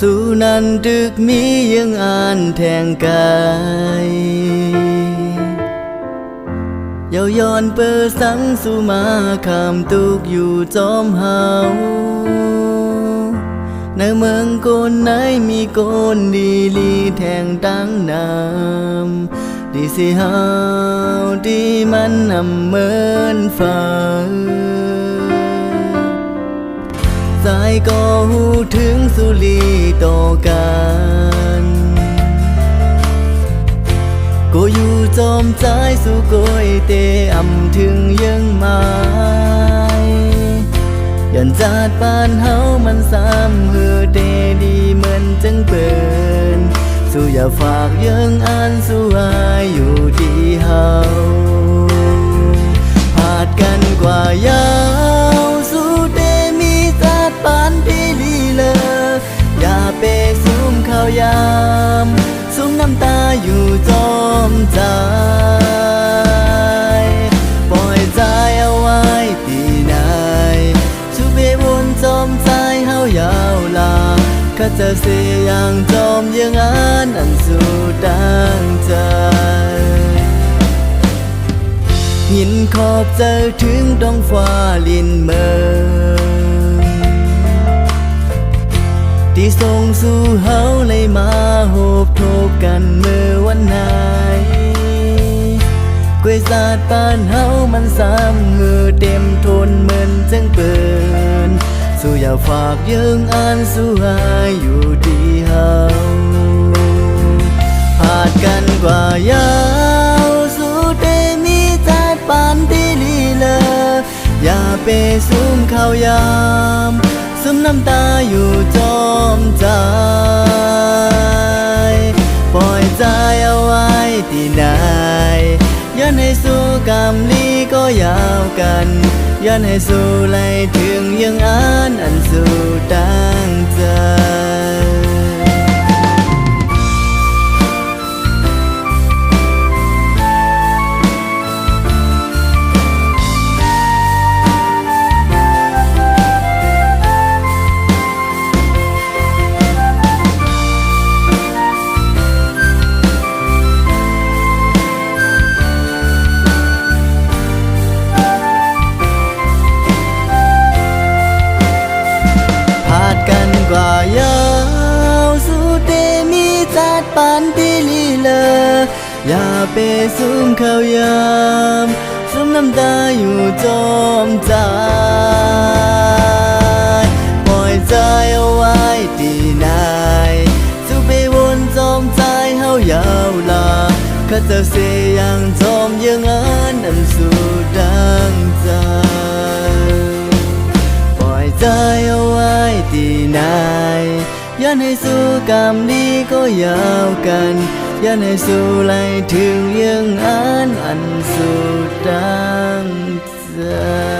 สู้นั้นดึกมียังอ่านแทงกายเยาย้อนเปิดสังสู่มาคำตุกอยู่จอมเฮาในเมืองโกนไหนมีโกนดีลีแทงตั้งน้ำดีสิเฮาดีมันนำเหมือนฟ้าสายก็หูถึงสุลีต่อกันก็อยู่จอมใจสู่โกยเตอำถึงยังไม้ยันจาดปานเฮามันซ้ำเฮือเดดีเหมือนจังเปินสู่อย่าฝากยังอ่านสู่อายอยู่ดีเฮาพาดกันกว่ายาวสู่เดมีจาดปานที่ลีเลออย่าเปซุ่มข้าวยามซุ่มน้ำตาอยู่จอมใจปล่อยใจเอาไว้ตีนายชูเบวนจอมใจเฮายาวลาข้าจะเสียอย่างจอมยังอ่านอันสู่ดังใจหินขอบเจอถึงดวงฟ้าลินเมืองที่ส่งสู่เฮาเลยมาโหบโทบกันเมื่อวันไหนกวยศาสตร์ปานเฮามันซ้ำเหือเต็มทนเหมือนจังเปินสู่อย่าฝากยังอ่านสู่อายอยู่ดีเฮาพาดกันกว่ายาวสู่เตมีจาดปานที่ลีเลออย่าเปซุ่มข้าวยามซุ่มน้ำตาอยู่จอมใจปล่อยใจเอาไว้ที่ไหนย้อนให้สู้กรรมลีก็ยาวกันย้อนให้สู้ไล่ถึงยังอ่านอันสู่ตั้งใจกันกว่ายาวสู่เตมีจาดปานที่ลีเลออย่าเปซุ่มข้าวยามซุ่มน้ำตาอยู่จอมใจปล่อยใจเอาไว้ที่ไหนสู่ไปวนจอมใจเฮายาวลาข้าจะเสียอย่างจอมยังอ่านอันสู่ดังใจใจเอาไว้ที่ไหนย้อนให้สู้กรรมดีก็ยาวกันย้อนให้สู้ไล่ถึงยังอ่านอันสู่ดังใจ